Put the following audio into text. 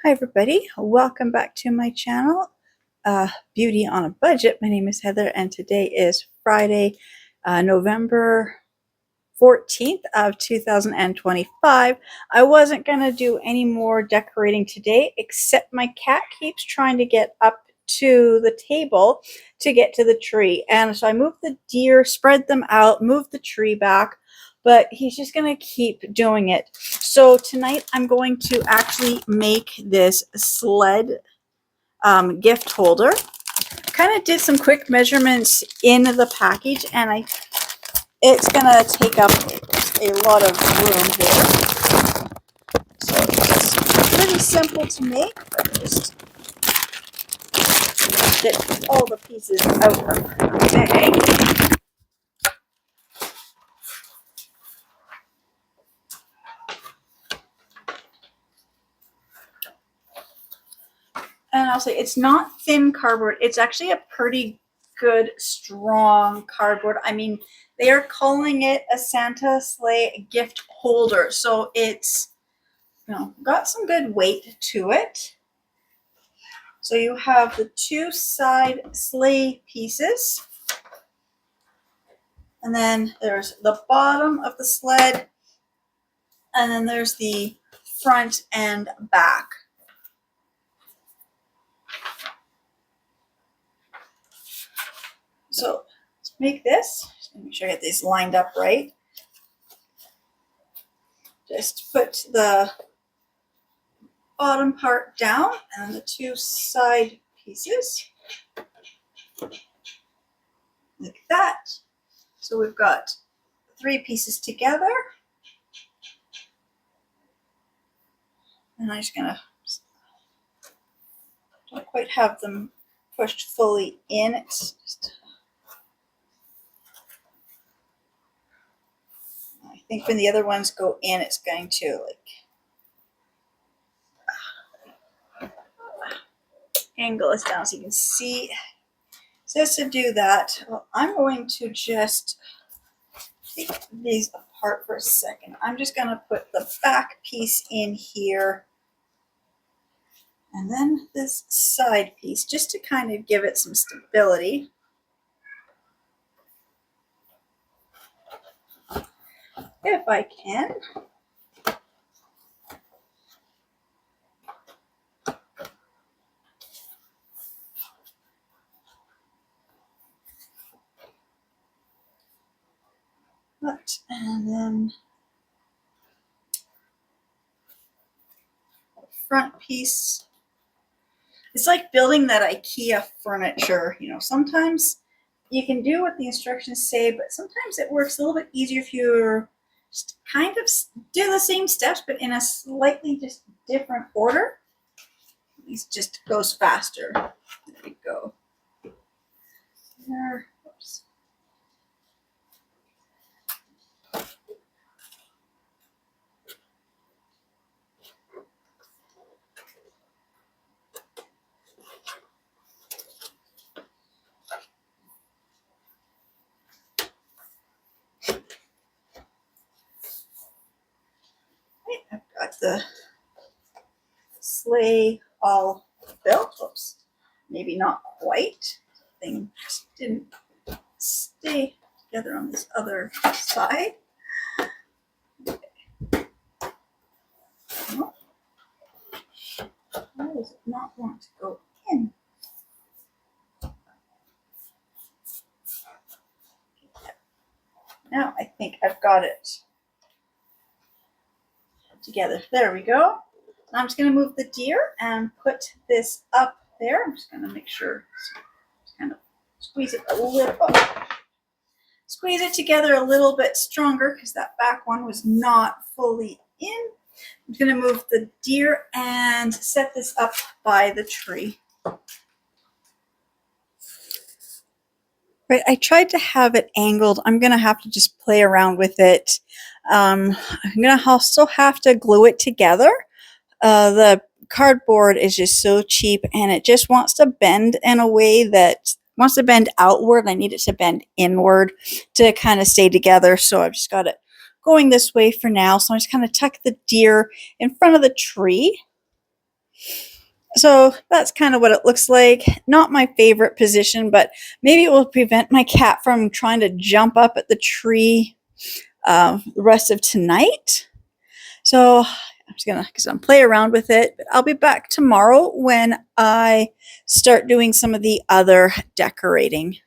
Hi everybody, welcome back to my channel, Beauty on a Budget. My name is Heather and today is Friday, November 14th of 2025. I wasn't going to do any more decorating today, except my cat keeps trying to get up to the table to get to the tree. And so I moved the deer, spread them out, moved the tree back, but he's just going to keep doing it. So tonight I'm going to actually make this sled gift holder. Kind of did some quick measurements in the package, and it's going to take up a lot of room here. So it's pretty simple to make, but just get all the pieces out of the bag. And I'll say it's not thin cardboard. It's actually a pretty good, strong cardboard. I mean, they are calling it a Santa sleigh gift holder. So it's, got some good weight to it. So you have the two side sleigh pieces. And then there's the bottom of the sled. And then there's the front and back. So let's make this. Just make sure I get these lined up right. Just put the bottom part down and the two side pieces like that. So we've got three pieces together. And I'm just gonna, don't quite have them pushed fully in. It's just, I think when the other ones go in, it's going to angle this down so you can see. So just to do that, well, I'm going to just take these apart for a second. I'm just going to put the back piece in here and then this side piece just to kind of give it some stability. If I can. And then the front piece. It's like building that IKEA furniture. Sometimes you can do what the instructions say, but sometimes it works a little bit easier if you're just kind of do the same steps, but in a slightly just different order. It just goes faster. There we go. There. Oops. I've got the sleigh all built. Oops, maybe not quite. The thing just didn't stay together on this other side. Okay. Oh. Why does it not want to go in? Now I think I've got it together. There we go. I'm just going to move the deer and put this up there. I'm just going to make sure, just kind of squeeze it a little, squeeze it together a little bit stronger because that back one was not fully in. I'm going to move the deer and set this up by the tree. Right, I tried to have it angled. I'm going to have to just play around with it. I'm going to also have to glue it together. The cardboard is just so cheap and it just wants to bend in a way that wants to bend outward. I need it to bend inward to kind of stay together. So I've just got it going this way for now. So I'm just kind of tuck the deer in front of the tree. So that's kind of what it looks like. Not my favorite position, but maybe it will prevent my cat from trying to jump up at the tree the rest of tonight. So I'm just gonna play around with it. But I'll be back tomorrow when I start doing some of the other decorating.